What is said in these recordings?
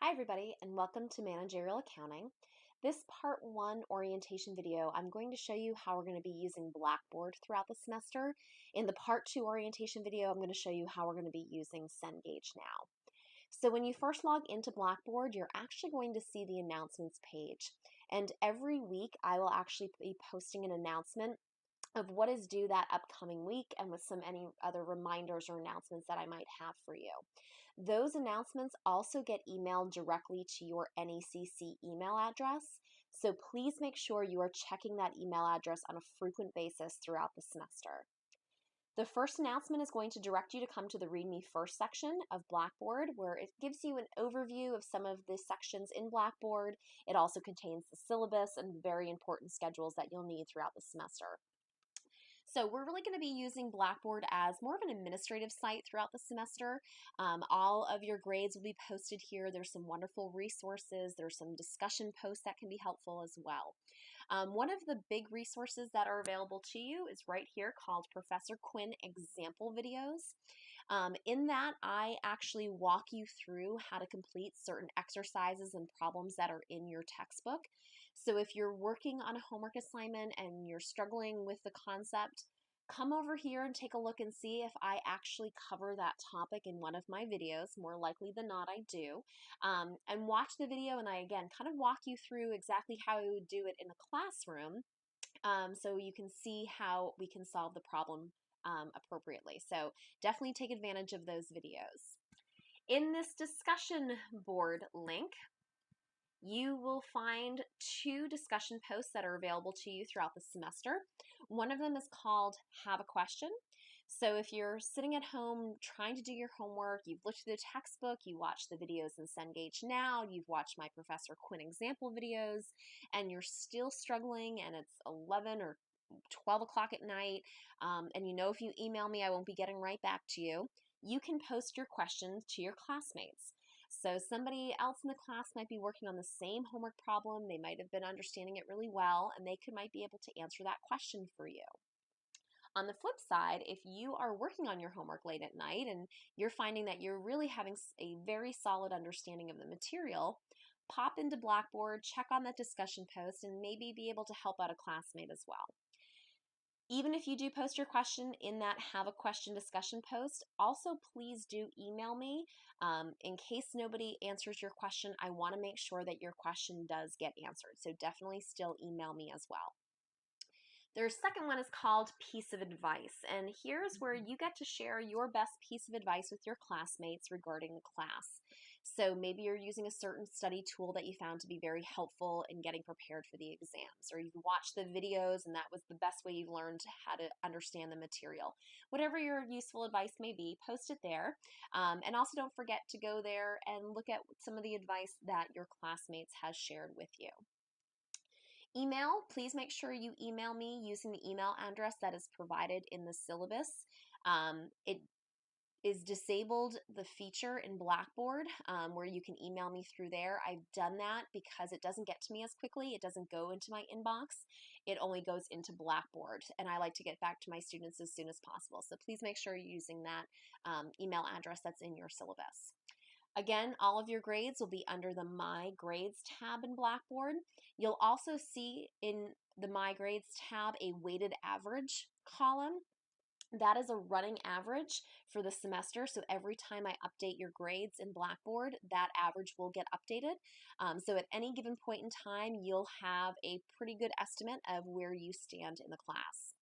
Hi everybody and welcome to Managerial Accounting. This part 1 orientation video, I'm going to show you how we're going to be using Blackboard throughout the semester. In the part 2 orientation video, I'm going to show you how we're going to be using Cengage Now. So when you first log into Blackboard, you're actually going to see the announcements page. And every week I will actually be posting an announcement of what is due that upcoming week and with any other reminders or announcements that I might have for you. Those announcements also get emailed directly to your NACC email address, so please make sure you are checking that email address on a frequent basis throughout the semester. The first announcement is going to direct you to come to the Read Me First section of Blackboard, where it gives you an overview of some of the sections in Blackboard. It also contains the syllabus and very important schedules that you'll need throughout the semester. So we're really going to be using Blackboard as more of an administrative site throughout the semester. All of your grades will be posted here. There's some wonderful resources. There's some discussion posts that can be helpful as well. One of the big resources that are available to you is right here called Professor Quinn Example Videos. In that, I actually walk you through how to complete certain exercises and problems that are in your textbook. So if you're working on a homework assignment and you're struggling with the concept, come over here and take a look and see if I actually cover that topic in one of my videos. More likely than not, I do. And watch the video, and I, again, kind of walk you through exactly how I would do it in the classroom, so you can see how we can solve the problem appropriately. So definitely take advantage of those videos. In this discussion board link, you will find 2 discussion posts that are available to you throughout the semester. One of them is called Have a Question. So if you're sitting at home trying to do your homework, you've looked through the textbook, you watched the videos in Cengage Now, you've watched my Professor Quinn example videos, and you're still struggling and it's 11 or 12 o'clock at night, and you know if you email me, I won't be getting right back to you, you can post your questions to your classmates. So somebody else in the class might be working on the same homework problem, they might have been understanding it really well, and they might be able to answer that question for you. On the flip side, if you are working on your homework late at night and you're finding that you're really having a very solid understanding of the material, pop into Blackboard, check on that discussion post, and maybe be able to help out a classmate as well. Even if you do post your question in that Have a Question discussion post, also please do email me. In case nobody answers your question, I want to make sure that your question does get answered. So definitely still email me as well. Their second one is called Piece of Advice, and here's where you get to share your best piece of advice with your classmates regarding the class. So maybe you're using a certain study tool that you found to be very helpful in getting prepared for the exams, or you've watched the videos and that was the best way you've learned how to understand the material. Whatever your useful advice may be, post it there. And also don't forget to go there and look at some of the advice that your classmates has shared with you. Email, please make sure you email me using the email address that is provided in the syllabus. It is disabled the feature in Blackboard where you can email me through there. I've done that because it doesn't get to me as quickly. It doesn't go into my inbox. It only goes into Blackboard, and I like to get back to my students as soon as possible. So please make sure you're using that email address that's in your syllabus. Again, all of your grades will be under the My Grades tab in Blackboard. You'll also see in the My Grades tab a weighted average column. That is a running average for the semester, so every time I update your grades in Blackboard, that average will get updated. So at any given point in time, you'll have a pretty good estimate of where you stand in the class.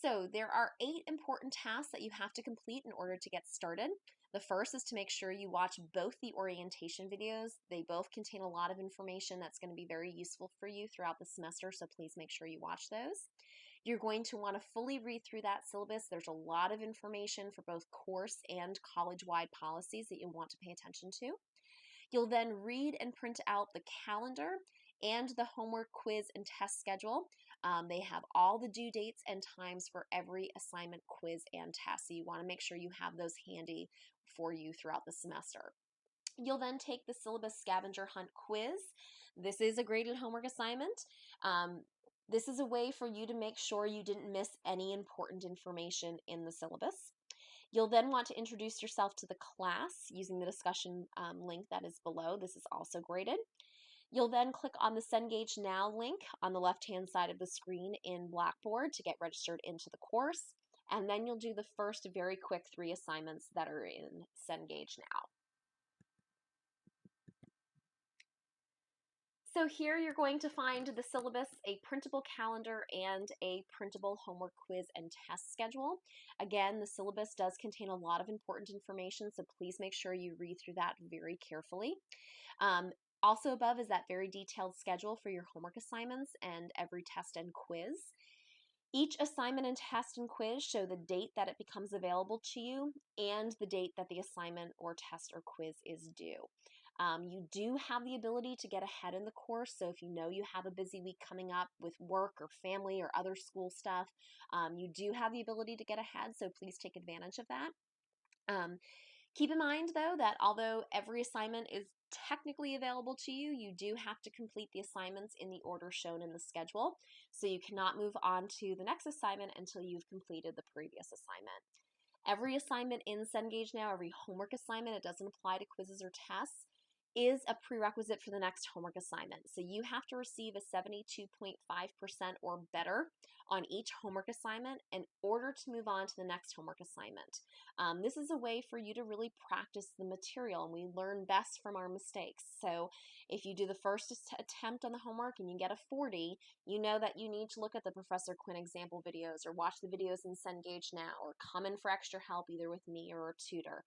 So there are 8 important tasks that you have to complete in order to get started. The first is to make sure you watch both the orientation videos. They both contain a lot of information that's going to be very useful for you throughout the semester, so please make sure you watch those. You're going to want to fully read through that syllabus. There's a lot of information for both course and college-wide policies that you'll want to pay attention to. You'll then read and print out the calendar and the homework, quiz, and test schedule. They have all the due dates and times for every assignment, quiz, and test, so you want to make sure you have those handy for you throughout the semester. You'll then take the syllabus scavenger hunt quiz. This is a graded homework assignment. This is a way for you to make sure you didn't miss any important information in the syllabus. You'll then want to introduce yourself to the class using the discussion link that is below. This is also graded. You'll then click on the Cengage Now link on the left-hand side of the screen in Blackboard to get registered into the course, and then you'll do the first very quick 3 assignments that are in Cengage Now. So here you're going to find the syllabus, a printable calendar, and a printable homework quiz and test schedule. Again, the syllabus does contain a lot of important information, so please make sure you read through that very carefully. Also above is that very detailed schedule for your homework assignments and every test and quiz. Each assignment and test and quiz show the date that it becomes available to you and the date that the assignment or test or quiz is due. You do have the ability to get ahead in the course, so if you know you have a busy week coming up with work or family or other school stuff, you do have the ability to get ahead, so please take advantage of that. Keep in mind, though, that although every assignment is technically available to you, you do have to complete the assignments in the order shown in the schedule, so you cannot move on to the next assignment until you've completed the previous assignment. Every assignment in Cengage Now, every homework assignment, it doesn't apply to quizzes or tests, is a prerequisite for the next homework assignment. So you have to receive a 72.5% or better on each homework assignment in order to move on to the next homework assignment. This is a way for you to really practice the material, and we learn best from our mistakes. So if you do the first attempt on the homework and you get a 40, you know that you need to look at the Professor Quinn example videos or watch the videos in Cengage Now or come in for extra help either with me or a tutor.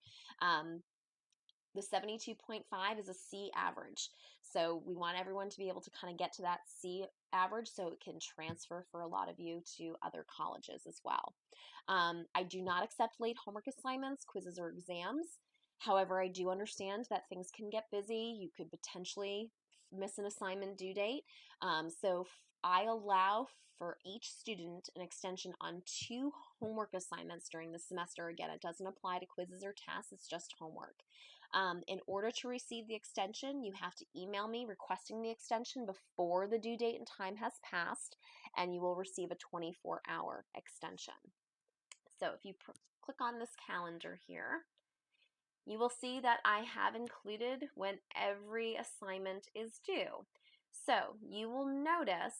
The 72.5 is a C average. So we want everyone to be able to kind of get to that C average so it can transfer for a lot of you to other colleges as well. I do not accept late homework assignments, quizzes, or exams. However, I do understand that things can get busy. You could potentially miss an assignment due date. So I allow for each student an extension on 2 homework assignments during the semester. Again, it doesn't apply to quizzes or tests, it's just homework. In order to receive the extension, you have to email me requesting the extension before the due date and time has passed, and you will receive a 24-hour extension. So if you click on this calendar here, you will see that I have included when every assignment is due. So you will notice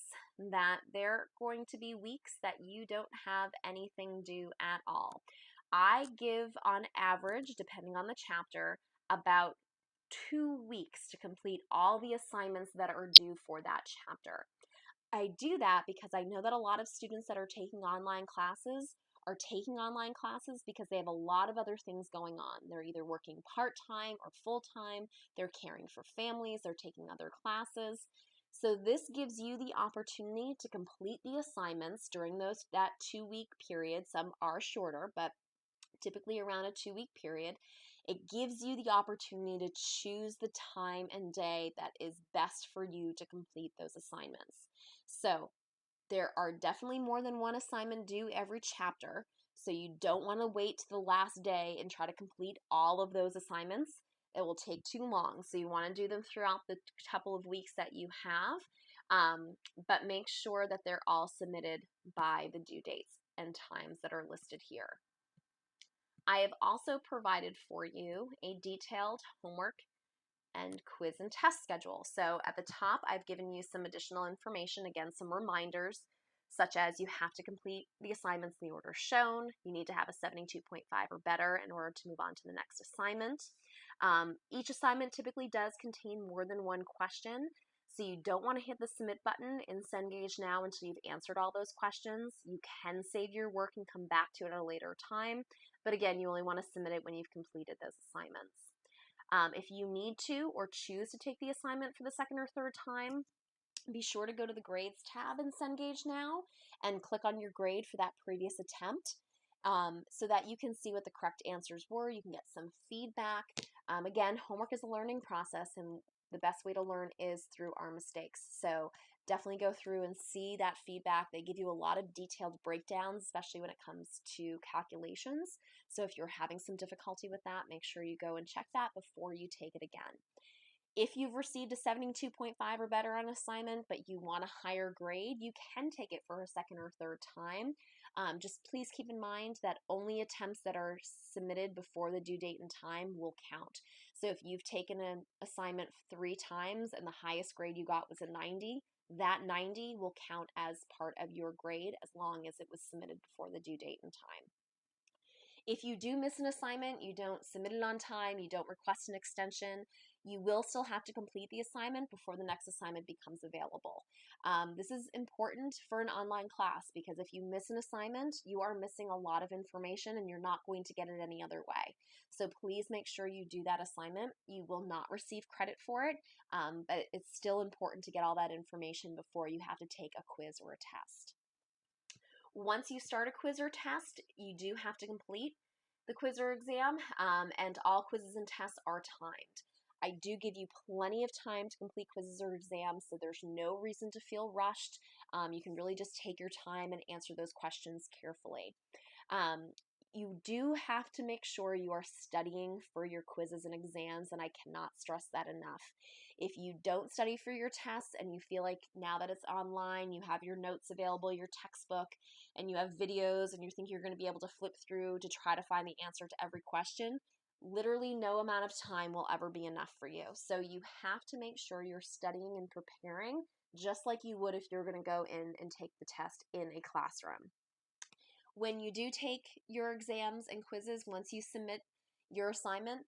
that there are going to be weeks that you don't have anything due at all. I give on average, depending on the chapter, about 2 weeks to complete all the assignments that are due for that chapter. I do that because I know that a lot of students that are taking online classes are taking online classes because they have a lot of other things going on. They're either working part-time or full-time, they're caring for families, they're taking other classes. So this gives you the opportunity to complete the assignments during that 2-week period. Some are shorter, but typically around a 2-week period. It gives you the opportunity to choose the time and day that is best for you to complete those assignments. So there are definitely more than one assignment due every chapter, so you don't want to wait to the last day and try to complete all of those assignments. It will take too long, so you want to do them throughout the couple of weeks that you have, but make sure that they're all submitted by the due dates and times that are listed here. I have also provided for you a detailed homework and quiz and test schedule. So at the top, I've given you some additional information, again, some reminders, such as you have to complete the assignments in the order shown. You need to have a 72.5 or better in order to move on to the next assignment. Each assignment typically does contain more than one question, so you don't want to hit the submit button in Cengage Now until you've answered all those questions. You can save your work and come back to it at a later time, but again, you only want to submit it when you've completed those assignments. If you need to or choose to take the assignment for the second or third time, be sure to go to the Grades tab in Cengage Now and click on your grade for that previous attempt so that you can see what the correct answers were. You can get some feedback. Again, homework is a learning process, and the best way to learn is through our mistakes. So definitely go through and see that feedback. They give you a lot of detailed breakdowns, especially when it comes to calculations. So if you're having some difficulty with that, make sure you go and check that before you take it again. If you've received a 72.5 or better on assignment, but you want a higher grade, you can take it for a second or third time. Just please keep in mind that only attempts that are submitted before the due date and time will count. So if you've taken an assignment 3 times and the highest grade you got was a 90, that 90 will count as part of your grade as long as it was submitted before the due date and time. If you do miss an assignment, you don't submit it on time, you don't request an extension, you will still have to complete the assignment before the next assignment becomes available. This is important for an online class because if you miss an assignment, you are missing a lot of information and you're not going to get it any other way. So please make sure you do that assignment. You will not receive credit for it, but it's still important to get all that information before you have to take a quiz or a test. Once you start a quiz or test, you do have to complete the quiz or exam, and all quizzes and tests are timed. I do give you plenty of time to complete quizzes or exams, so there's no reason to feel rushed. You can really just take your time and answer those questions carefully. You do have to make sure you are studying for your quizzes and exams, and I cannot stress that enough. If you don't study for your tests and you feel like now that it's online, you have your notes available, your textbook, and you have videos, and you think you're going to be able to flip through to try to find the answer to every question, literally no amount of time will ever be enough for you. So you have to make sure you're studying and preparing just like you would if you're going to go in and take the test in a classroom. When you do take your exams and quizzes, once you submit your assignment,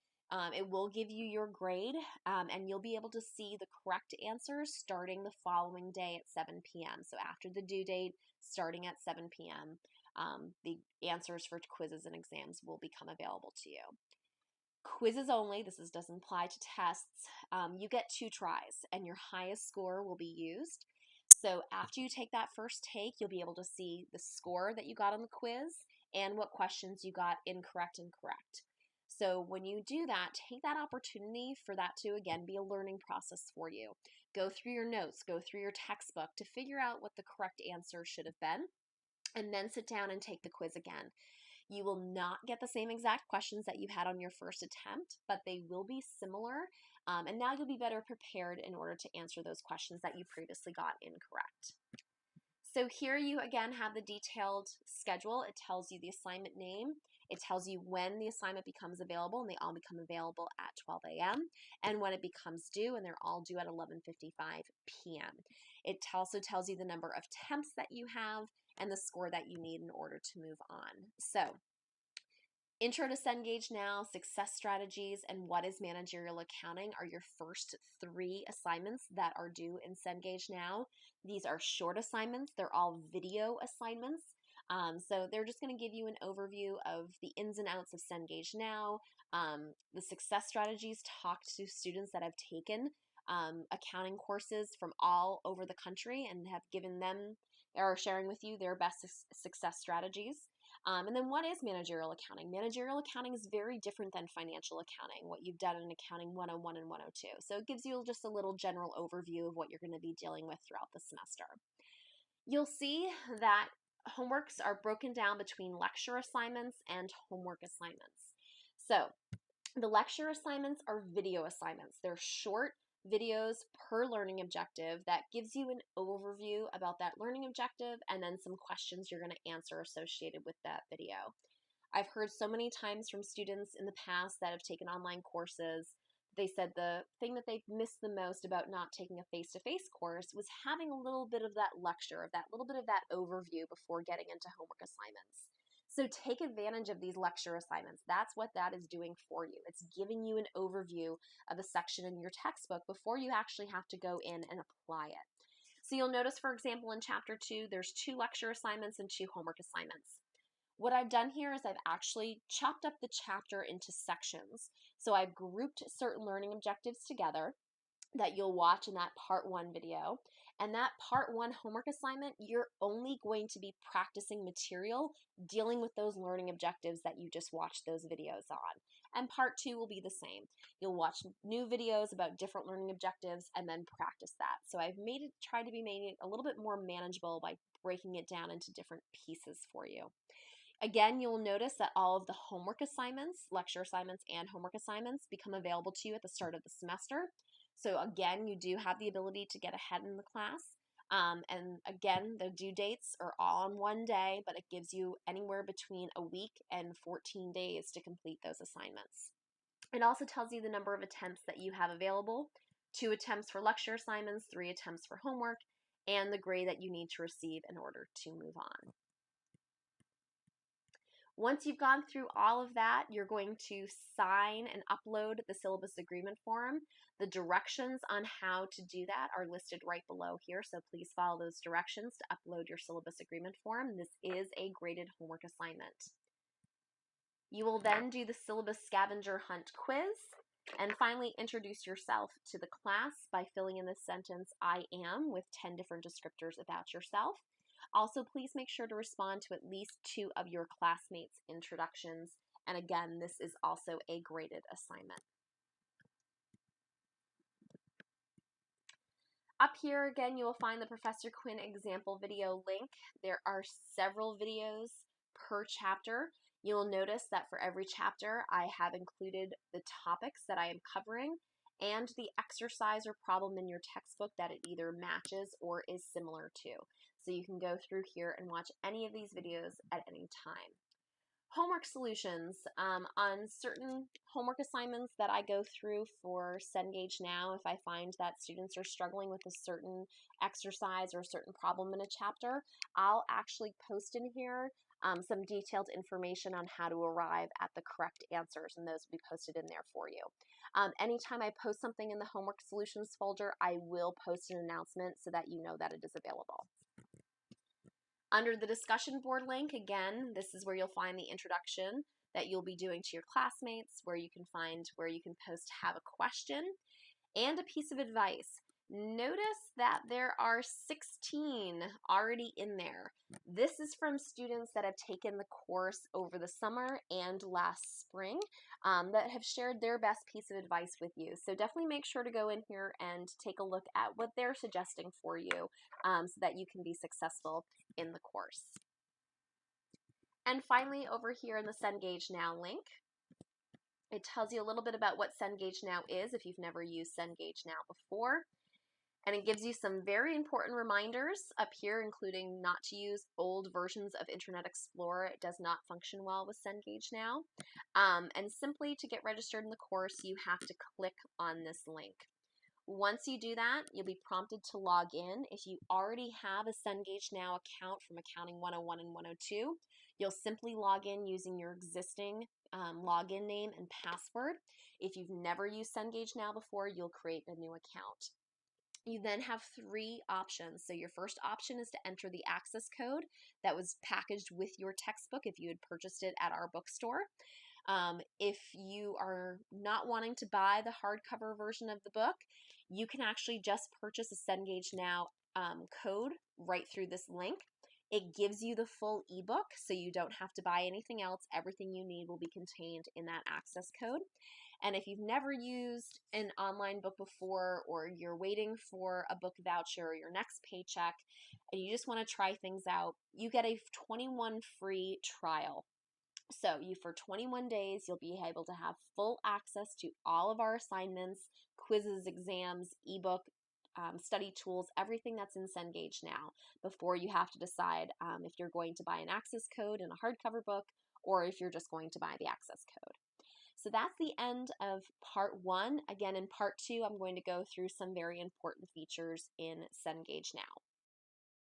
it will give you your grade, and you'll be able to see the correct answers starting the following day at 7 p.m. So after the due date, starting at 7 p.m., the answers for quizzes and exams will become available to you. Quizzes only, this doesn't apply to tests, you get 2 tries and your highest score will be used. So after you take that first take, you'll be able to see the score that you got on the quiz and what questions you got incorrect and correct. So when you do that, take that opportunity for that to, again, be a learning process for you. Go through your notes, go through your textbook to figure out what the correct answer should have been, and then sit down and take the quiz again. You will not get the same exact questions that you had on your first attempt, but they will be similar, and now you'll be better prepared in order to answer those questions that you previously got incorrect. So here you again have the detailed schedule. It tells you the assignment name. It tells you when the assignment becomes available, and they all become available at 12 a.m. and when it becomes due, and they're all due at 11:55 p.m. It also tells you the number of attempts that you have and the score that you need in order to move on. So, Intro to Cengage Now, Success Strategies, and What is Managerial Accounting are your first 3 assignments that are due in Cengage Now. These are short assignments. They're all video assignments. So they're just going to give you an overview of the ins and outs of Cengage Now. The success strategies talk to students that have taken accounting courses from all over the country and have given them or sharing with you their best success strategies. And then what is managerial accounting? Managerial accounting is very different than financial accounting, what you've done in Accounting 101 and 102. So it gives you just a little general overview of what you're going to be dealing with throughout the semester. You'll see that homeworks are broken down between lecture assignments and homework assignments. So the lecture assignments are video assignments. They're short videos per learning objective that gives you an overview about that learning objective and then some questions you're going to answer associated with that video. I've heard so many times from students in the past that have taken online courses, they said the thing that they've missed the most about not taking a face-to-face course was having a little bit of that lecture, that little bit of that overview before getting into homework assignments. So take advantage of these lecture assignments. That's what that is doing for you. It's giving you an overview of a section in your textbook before you actually have to go in and apply it. So you'll notice, for example, in Chapter 2, there's 2 lecture assignments and 2 homework assignments. What I've done here is I've actually chopped up the chapter into sections. So I've grouped certain learning objectives together that you'll watch in that Part 1 video. And that Part 1 homework assignment, you're only going to be practicing material dealing with those learning objectives that you just watched those videos on. And Part 2 will be the same. You'll watch new videos about different learning objectives and then practice that. So I've tried to be made it a little bit more manageable by breaking it down into different pieces for you. Again, you'll notice that all of the homework assignments, lecture assignments and homework assignments become available to you at the start of the semester. So again, you do have the ability to get ahead in the class. And again, the due dates are all on one day, but it gives you anywhere between a week and 14 days to complete those assignments. It also tells you the number of attempts that you have available: 2 attempts for lecture assignments, 3 attempts for homework, and the grade that you need to receive in order to move on. Once you've gone through all of that, you're going to sign and upload the syllabus agreement form. The directions on how to do that are listed right below here, so please follow those directions to upload your syllabus agreement form. This is a graded homework assignment. You will then do the syllabus scavenger hunt quiz, and finally introduce yourself to the class by filling in the sentence "I am" with 10 different descriptors about yourself. Also, please make sure to respond to at least 2 of your classmates' introductions. And again, this is also a graded assignment. Up here again, you will find the Professor Quinn example video link. There are several videos per chapter. You will notice that for every chapter, I have included the topics that I am covering and the exercise or problem in your textbook that it either matches or is similar to. So you can go through here and watch any of these videos at any time. Homework solutions. On certain homework assignments that I go through for Cengage Now, if I find that students are struggling with a certain exercise or a certain problem in a chapter, I'll actually post in here some detailed information on how to arrive at the correct answers, and those will be posted in there for you. Anytime I post something in the homework solutions folder, I will post an announcement so that you know that it is available. Under the discussion board link, again, this is where you'll find the introduction that you'll be doing to your classmates, where you can post "have a question" and a piece of advice. Notice that there are 16 already in there. This is from students that have taken the course over the summer and last spring that have shared their best piece of advice with you. So definitely make sure to go in here and take a look at what they're suggesting for you so that you can be successful in the course. And finally, over here in the Cengage Now link, it tells you a little bit about what Cengage Now is if you've never used Cengage Now before. And it gives you some very important reminders up here, including not to use old versions of Internet Explorer. It does not function well with Cengage Now. And simply to get registered in the course, you have to click on this link. Once you do that, you'll be prompted to log in. If you already have a Cengage Now account from Accounting 101 and 102, you'll simply log in using your existing login name and password. If you've never used Cengage Now before, you'll create a new account. You then have 3 options. So your first option is to enter the access code that was packaged with your textbook if you had purchased it at our bookstore. If you are not wanting to buy the hardcover version of the book, you can actually just purchase a Cengage Now code right through this link. It gives you the full ebook, so you don't have to buy anything else. Everything you need will be contained in that access code. And if you've never used an online book before, or you're waiting for a book voucher or your next paycheck, and you just want to try things out, you get a 21 free trial. So for 21 days, you'll be able to have full access to all of our assignments, quizzes, exams, ebook, study tools, everything that's in Cengage Now before you have to decide if you're going to buy an access code in a hardcover book or if you're just going to buy the access code. So that's the end of part 1. Again, in part 2, I'm going to go through some very important features in Cengage Now.